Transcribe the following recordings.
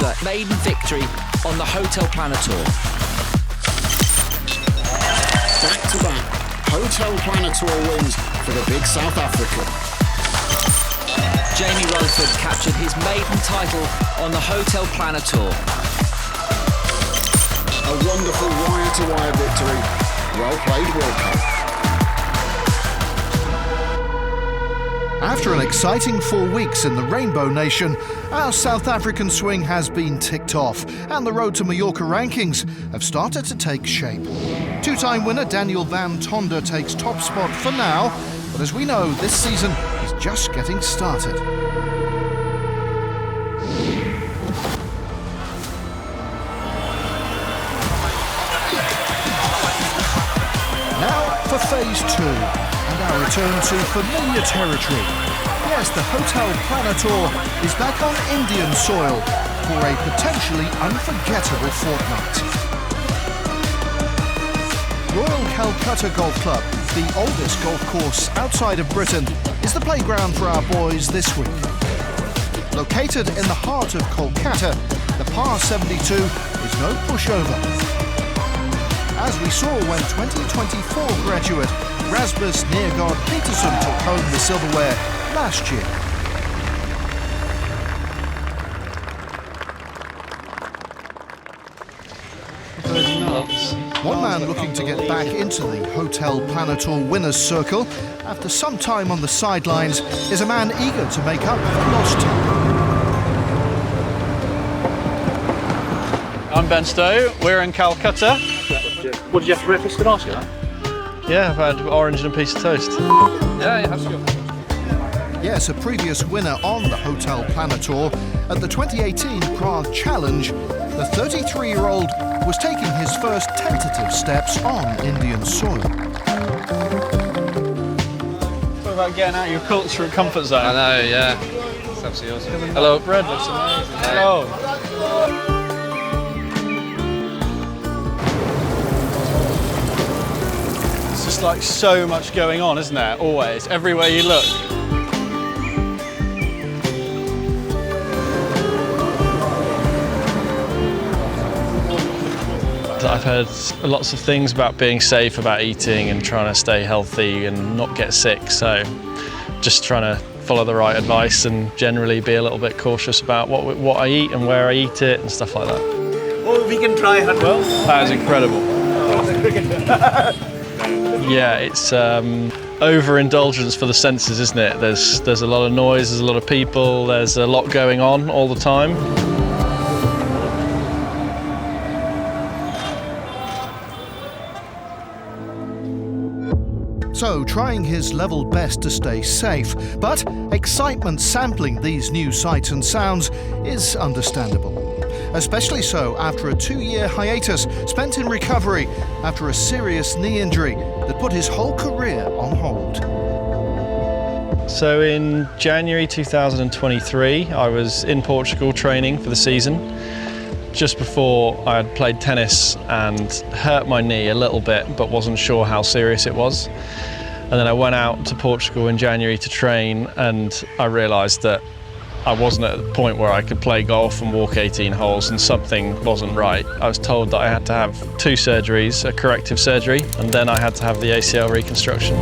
another maiden victory on the HotelPlanner Tour. Back-to-back HotelPlanner Tour wins for the big South African. Jamie Rutherford captured his maiden title on the HotelPlanner Tour. A wonderful wire-to-wire victory. Well played, Wilco. After an exciting 4 weeks in the Rainbow Nation, our South African swing has been ticked off and the Road to Mallorca rankings have started to take shape. Two-time winner Daniel van Tonder takes top spot for now, but as we know, this season is just getting started. Now for phase 2. And our return to familiar territory. Yes, the HotelPlanner Tour is back on Indian soil for a potentially unforgettable fortnight. Royal Kolkata Golf Club, the oldest golf course outside of Britain, is the playground for our boys this week. Located in the heart of Kolkata, the par 72 is no pushover. As we saw when 2024 graduate Rasmus Neergaard Peterson took home the silverware last year. One man looking to get back into the HotelPlanner Tour winners' circle after some time on the sidelines is a man eager to make up for lost time. I'm Ben Stowe, we're in Calcutta. What did you have for breakfast? Can I ask you that? Yeah, I've had orange and a piece of toast. Yeah, that's good. Yes, a previous winner on the HotelPlanner Tour at the 2018 Prague Challenge, the 33-year-old was taking his first tentative steps on Indian soil. What about getting out of your culture and comfort zone? I know, yeah. It's absolutely awesome. Hello. Bread looks amazing. Hello. It's just like so much going on, isn't there? Always, everywhere you look. I've heard lots of things about being safe, about eating and trying to stay healthy and not get sick, so just trying to follow the right advice and generally be a little bit cautious about what I eat and where I eat it and stuff like that. Oh, we can try it. Well, that is incredible. Yeah, it's overindulgence for the senses, isn't it? There's a lot of noise, there's a lot of people, there's a lot going on all the time. So, trying his level best to stay safe, but excitement sampling these new sights and sounds is understandable. Especially so after a 2-year hiatus spent in recovery after a serious knee injury that put his whole career on hold. So in January 2023, I was in Portugal training for the season. Just before I had played tennis and hurt my knee a little bit, but wasn't sure how serious it was. And then I went out to Portugal in January to train, and I realised that I wasn't at the point where I could play golf and walk 18 holes, and something wasn't right. I was told that I had to have 2 surgeries, a corrective surgery, and then I had to have the ACL reconstruction.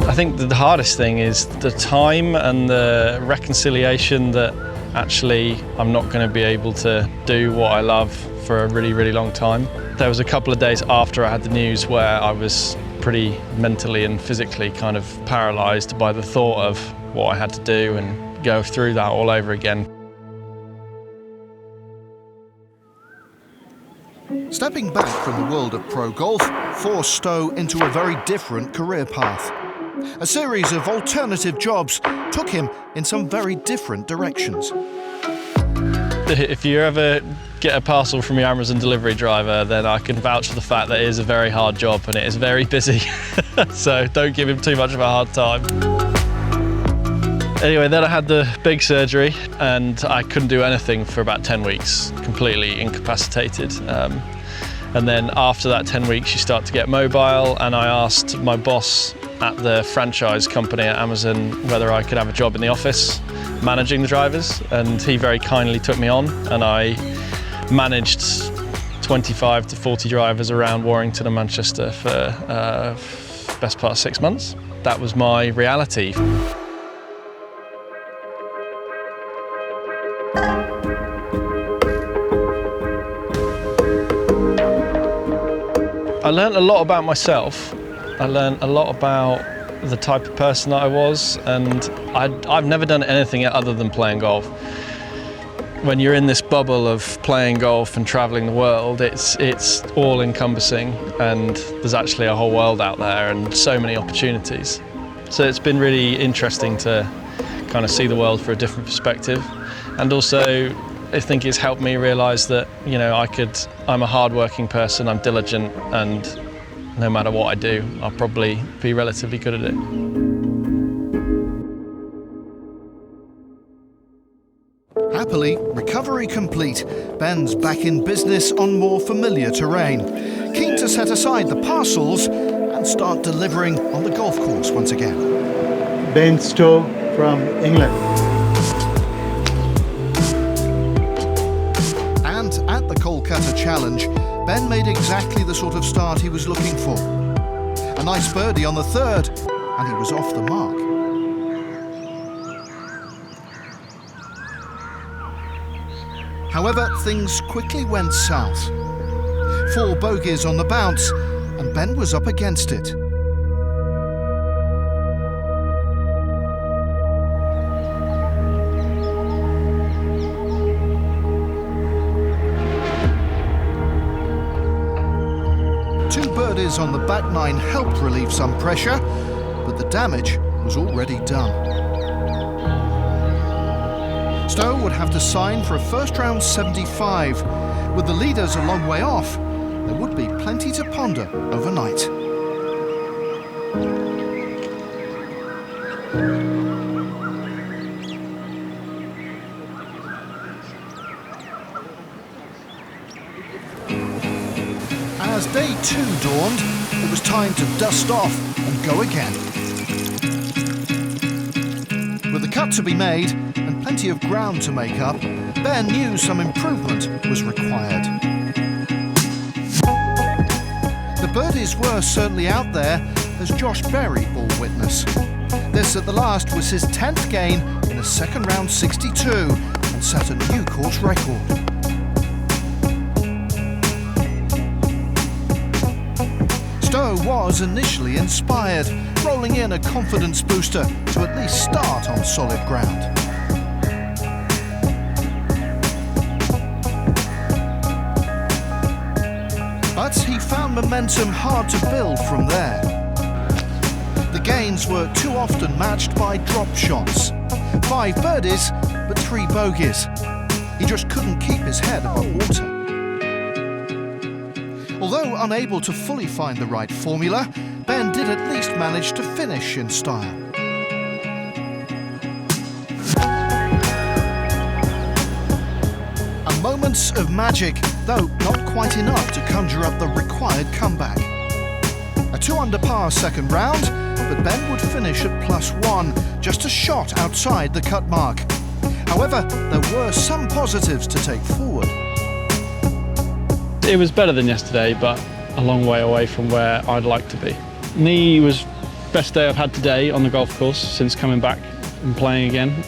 I think the hardest thing is the time and the reconciliation that actually I'm not going to be able to do what I love for a really, really long time. There was a couple of days after I had the news where I was pretty mentally and physically kind of paralysed by the thought of what I had to do and go through that all over again. Stepping back from the world of pro golf forced Stowe into a very different career path. A series of alternative jobs took him in some very different directions. If you ever get a parcel from your Amazon delivery driver, then I can vouch for the fact that it is a very hard job and it is very busy. So don't give him too much of a hard time. Anyway, then I had the big surgery and I couldn't do anything for about 10 weeks, completely incapacitated. And then after that 10 weeks, you start to get mobile, and I asked my boss at the franchise company at Amazon whether I could have a job in the office. managing the drivers, and he very kindly took me on, and I managed 25 to 40 drivers around Warrington and Manchester for best part of 6 months. That was my reality. I learned a lot about myself. I learned a lot about the type of person that I was, and I've never done anything other than playing golf. When you're in this bubble of playing golf and traveling the world, it's all encompassing, and there's actually a whole world out there and so many opportunities. So it's been really interesting to kind of see the world for a different perspective, and also I think it's helped me realise that, you know, I'm a hard-working person, I'm diligent, and no matter what I do, I'll probably be relatively good at it. Happily, recovery complete, Ben's back in business on more familiar terrain, keen to set aside the parcels and start delivering on the golf course once again. Ben Stowe from England. And at the Kolkata Challenge, Ben made exactly the sort of start he was looking for. A nice birdie on the third, and he was off the mark. However, things quickly went south. 4 bogeys on the bounce, and Ben was up against it. Two birdies on the back nine helped relieve some pressure, but the damage was already done. Stowe would have to sign for a first-round 75. With the leaders a long way off, there would be plenty to ponder overnight. As day 2 dawned, it was time to dust off and go again. With the cut to be made and plenty of ground to make up, Ben knew some improvement was required. The birdies were certainly out there, as Josh Berry bore witness. This at the last was his 10th gain in a second round 62 and set a new course record. Stowe was initially inspired, rolling in a confidence booster to at least start on solid ground. But he found momentum hard to build from there. The gains were too often matched by drop shots. 5 birdies, but 3 bogeys. He just couldn't keep his head above water. Although unable to fully find the right formula, Ben did at least manage to finish in style. A moment of magic, though not quite enough to conjure up the required comeback. A 2 under par second round, but Ben would finish at +1, just a shot outside the cut mark. However, there were some positives to take forward. It was better than yesterday, but a long way away from where I'd like to be. Knee was best day I've had today on the golf course since coming back and playing again.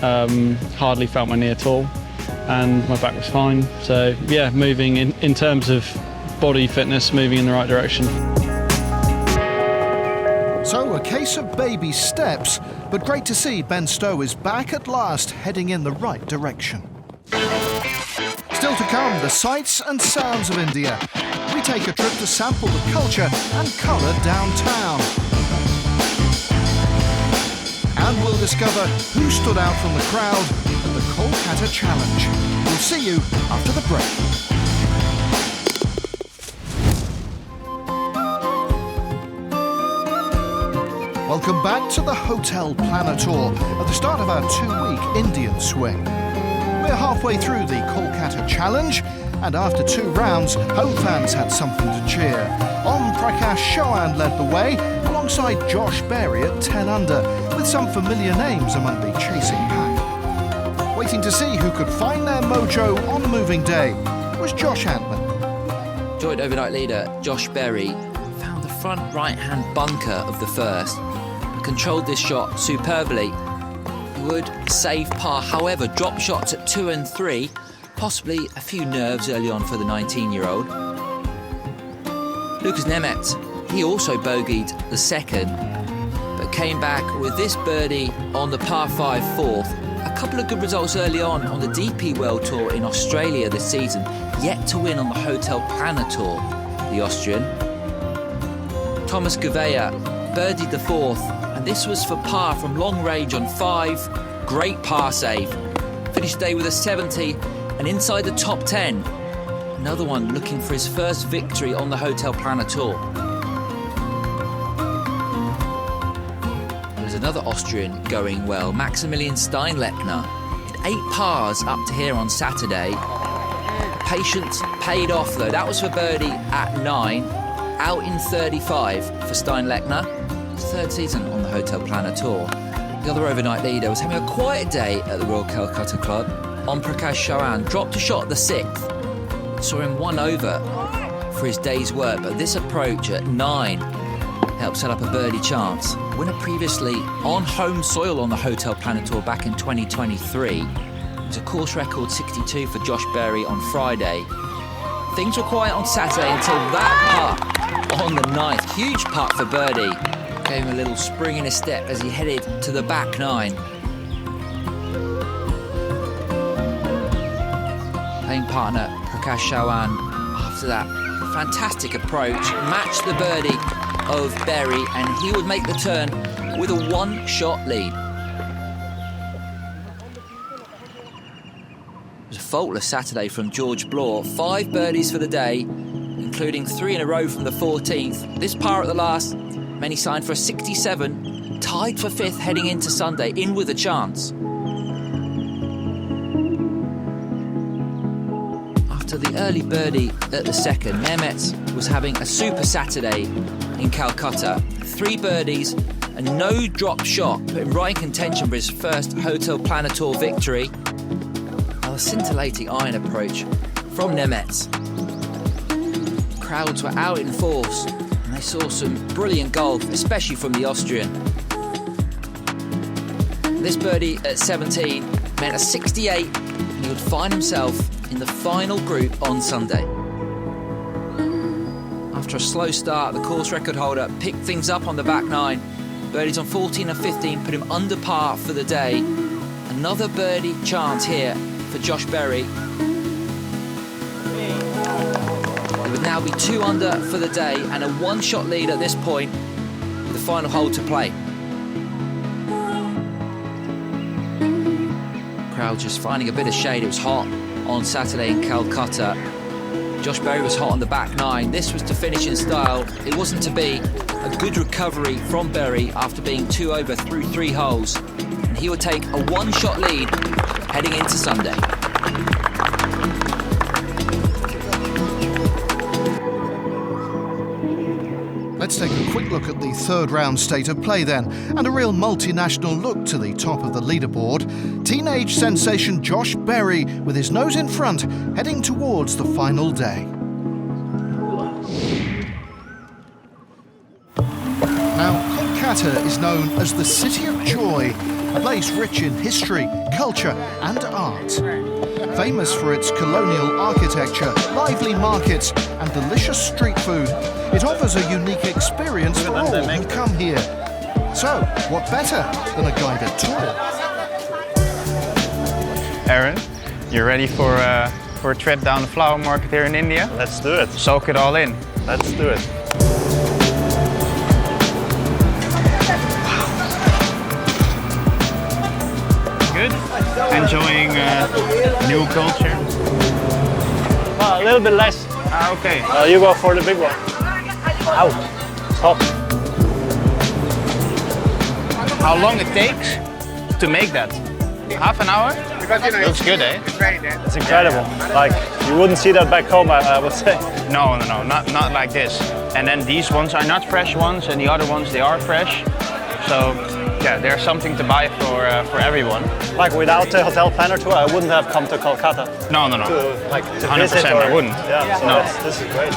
Hardly felt my knee at all, and my back was fine. So yeah, moving in terms of body fitness, moving in the right direction. So a case of baby steps, but great to see Ben Stowe is back at last, heading in the right direction. Still to come, the sights and sounds of India. We take a trip to sample the culture and colour downtown. And we'll discover who stood out from the crowd at the Kolkata Challenge. We'll see you after the break. Welcome back to the HotelPlanner Tour at the start of our 2-week Indian swing. We're halfway through the Kolkata Challenge, and after 2 rounds, home fans had something to cheer. Om Prakash Chauhan led the way, alongside Josh Berry at 10 under, with some familiar names among the chasing pack. waiting to see who could find their mojo on moving day was Josh Antman. Joint overnight leader Josh Berry found the front right-hand bunker of the first, but controlled this shot superbly. He would save par, however, drop shots at 2 and 3, possibly a few nerves early on for the 19-year-old. Lucas Nemeth, he also bogeyed the second, but came back with this birdie on the par 5 fourth. A couple of good results early on the DP World Tour in Australia this season, yet to win on the HotelPlanner Tour, the Austrian. Thomas Gouveia birdied the fourth, and this was for par from long range on 5. Great par save. Finished the day with a 70 and inside the top 10. Another one looking for his first victory on the HotelPlanner Tour. There's another Austrian going well, Maximilian Steinlechner. Had 8 pars up to here on Saturday. Patience paid off though. That was for birdie at 9, out in 35 for Steinlechner. His 3rd season on the HotelPlanner Tour. The other overnight leader was having a quiet day at the Royal Kolkata Club. On Prakash Chauhan dropped a shot at the 6th. Saw him 1 over for his day's work, but this approach at 9 helped set up a birdie chance. Winner previously on home soil on the HotelPlanner Tour back in 2023. It was a course record 62 for Josh Berry on Friday. Things were quiet on Saturday until that putt on the 9th. Huge putt for birdie. Gave him a little spring in his step as he headed to the back 9. Playing partner Prakash Chauhan, after that fantastic approach, matched the birdie of Berry, and he would make the turn with a 1-shot lead. It was a faultless Saturday from George Bloor. 5 birdies for the day, including 3 in a row from the 14th. This par at the last meant he signed for a 67, tied for 5th heading into Sunday, in with a chance. After the early birdie at the 2nd, Nemeth was having a super Saturday in Calcutta. 3 birdies and no drop shot, put him right in contention for his first HotelPlanner Tour victory. A scintillating iron approach from Nemeth. Crowds were out in force and they saw some brilliant golf, especially from the Austrian. This birdie at 17 meant a 68 and he would find himself in the final group on Sunday. After a slow start, the course record holder picked things up on the back 9. Birdies on 14 and 15 put him under par for the day. Another birdie chance here for Josh Berry. It would now be 2 under for the day and a 1-shot lead at this point with the final hole to play. Crowd just finding a bit of shade. It was hot on Saturday in Calcutta. Josh Berry was hot on the back 9. This was to finish in style. It wasn't to be. A good recovery from Berry after being 2 over through 3 holes. And he would take a 1-shot lead heading into Sunday. Let's take a quick look at the 3rd round state of play then, and a real multinational look to the top of the leaderboard. Teenage sensation Josh Berry, with his nose in front, heading towards the final day. Now, Kolkata is known as the City of Joy, a place rich in history, culture and art. Famous for its colonial architecture, lively markets and delicious street food, it offers a unique experience for all who come here. So, what better than a guided tour? Aaron, you ready for a trip down the flower market here in India? Let's do it. Soak it all in. Let's do it. Good? Enjoying new culture? Well, a little bit less. Okay. You go for the big one. Ow, it's hot. How long it takes to make that? Half an hour? Looks good, eh? It's incredible. Like, you wouldn't see that back home, I would say. No, not like this. And then these ones are not fresh ones, and the other ones, they are fresh. So yeah, there's something to buy for everyone. Like without the HotelPlanner Tour, I wouldn't have come to Kolkata. No. To 100% visit I wouldn't. Yeah, so No. this is great.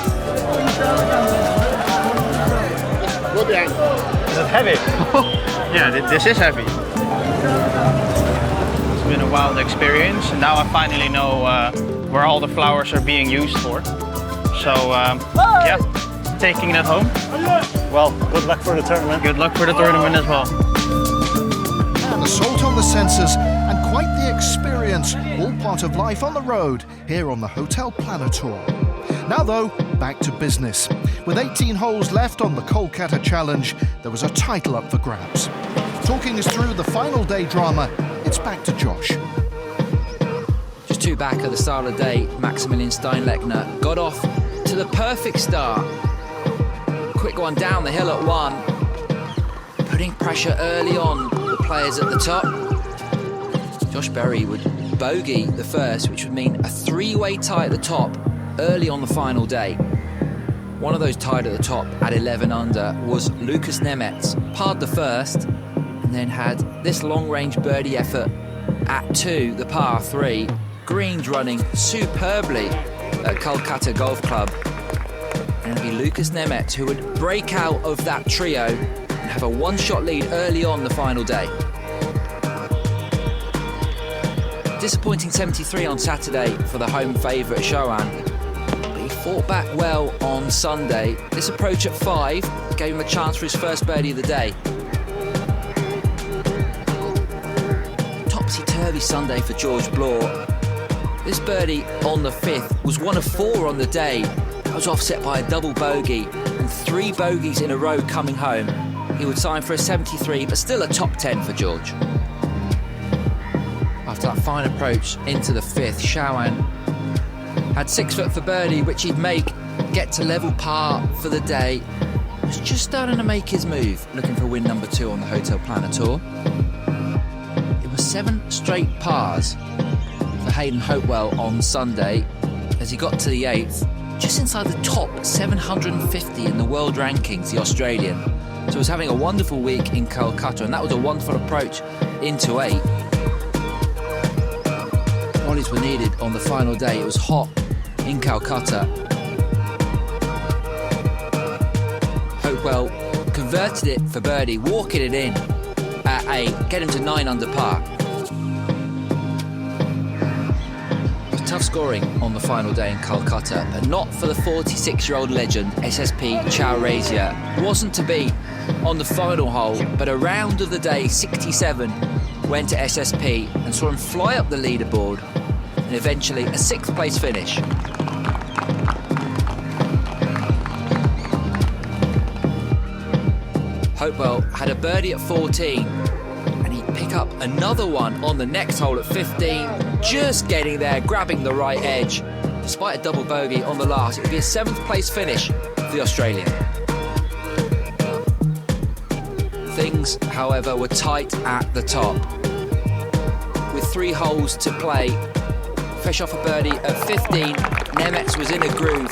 Good behind. Is it heavy? Yeah, this is heavy. It's been a wild experience, and now I finally know where all the flowers are being used for. So, yeah, taking that home. Well, good luck for the tournament. Good luck for the tournament as well. An assault on the senses and quite the experience, all part of life on the road here on the HotelPlanner Tour. Now though, back to business. With 18 holes left on the Kolkata Challenge, there was a title up for grabs. Talking us through the final day drama, it's back to Josh. Just two back at the start of the day, Maximilian Steinlechner got off to the perfect start. Quick one down the hill at 1, putting pressure early on the players at the top. Josh Berry would bogey the first, which would mean a 3-way tie at the top early on the final day. One of those tied at the top at 11 under was Lucas Nemets, parred the first, and then had this long-range birdie effort at 2, the par 3. Greens running superbly at Kolkata Golf Club. And it'd be Lucas Nemets who would break out of that trio and have a one-shot lead early on the final day. Disappointing 73 on Saturday for the home favourite Shoan, but he fought back well on Sunday. This approach at 5 gave him a chance for his first birdie of the day. Topsy-turvy Sunday for George Bloor. This birdie on the 5th was one of 4 on the day. That was offset by a double bogey and 3 bogeys in a row coming home. He would sign for a 73, but still a top 10 for George. After that fine approach into the 5th, Shoan had 6 foot for birdie, which he'd make, get to level par for the day. Was just starting to make his move, looking for win number 2 on the HotelPlanner Tour. It was 7 straight pars for Hayden Hopewell on Sunday as he got to the 8th, just inside the top 750 in the world rankings, the Australian. So he was having a wonderful week in Kolkata, and that was a wonderful approach into 8. Volleys were needed on the final day. It was hot in Kolkata. Hopewell converted it for birdie, walking it in at 8, get him to 9 under par. Tough scoring on the final day in Kolkata, but not for the 46-year-old legend SSP Chow Razia. Wasn't to be on the final hole, but a round of the day, 67, went to SSP and saw him fly up the leaderboard and eventually a 6th place finish. Hopewell had a birdie at 14 and he'd pick up another one on the next hole at 15, just getting there, grabbing the right edge. Despite a double bogey on the last, it would be a 7th place finish for the Australian. Things, however, were tight at the top. With 3 holes to play, fresh off a birdie at 15, Nemets was in a groove,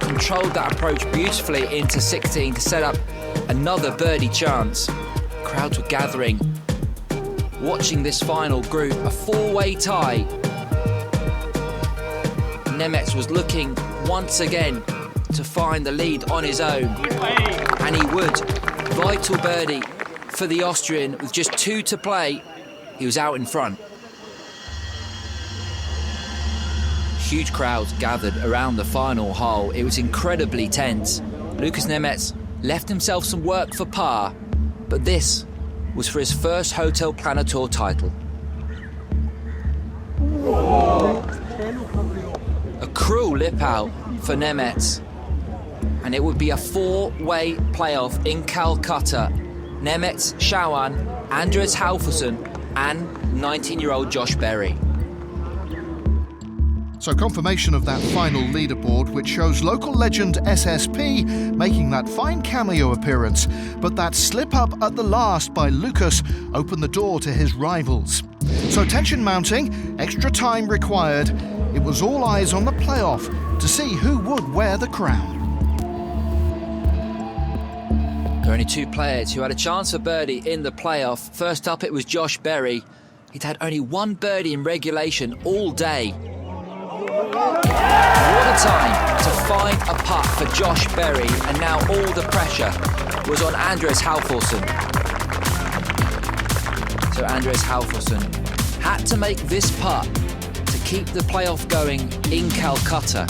controlled that approach beautifully into 16 to set up another birdie chance. Crowds were gathering, watching this final group, a 4-way tie. Nemets was looking once again to find the lead on his own, and he would. Vital birdie for the Austrian with just 2 to play. He was out in front. Huge crowds gathered around the final hole. It was incredibly tense. Lucas Nemets left himself some work for par, but this was for his first HotelPlanner Tour title. A cruel lip out for Nemets, and it would be a 4-way playoff in Calcutta. Nemets, Shoan, Andreas Halvorsen and 19-year-old Josh Berry. So confirmation of that final leaderboard, which shows local legend SSP making that fine cameo appearance. But that slip-up at the last by Lucas opened the door to his rivals. So tension mounting, extra time required. It was all eyes on the playoff to see who would wear the crown. There are only two players who had a chance for birdie in the playoff. First up, it was Josh Berry. He'd had only one birdie in regulation all day. What a time to find a putt for Josh Berry, and now all the pressure was on Andres Halvorsen. So Andres Halvorsen had to make this putt to keep the playoff going in Calcutta.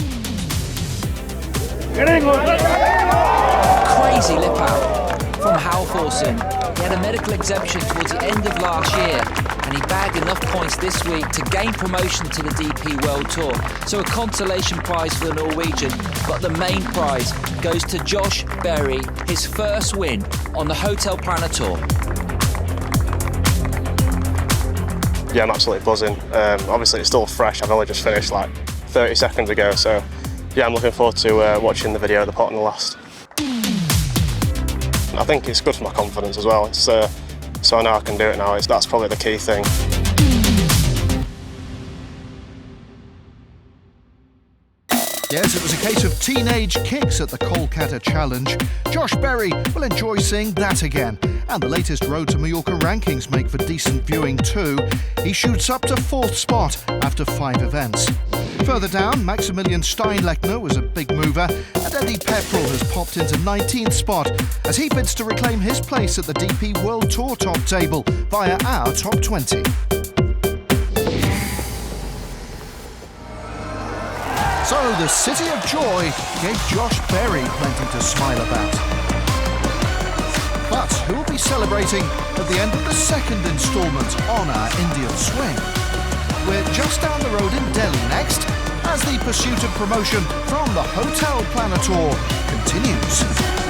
Crazy lip out from Halvorsen. He had a medical exemption towards the end of last year, and he bagged enough points this week to gain promotion to the DP World Tour. So a consolation prize for the Norwegian, but the main prize goes to Josh Berry, his first win on the HotelPlanner Tour. Yeah, I'm absolutely buzzing. Obviously it's still fresh, I've only just finished like 30 seconds ago, so yeah, I'm looking forward to watching the video of the pot on the last. I think it's good for my confidence as well. It's, so I know I can do it now. That's probably the key thing. Yes, it was a case of teenage kicks at the Kolkata Challenge. Josh Berry will enjoy seeing that again. And the latest Road to Mallorca rankings make for decent viewing too. He shoots up to 4th spot after 5 events. Further down, Maximilian Steinlechner was a big mover, and Eddie Pepperell has popped into 19th spot as he bids to reclaim his place at the DP World Tour top table via our top 20. So the City of Joy gave Josh Berry plenty to smile about. But who will be celebrating at the end of the second instalment on our Indian swing? We're just down the road in Delhi next as the pursuit of promotion from the HotelPlanner Tour continues.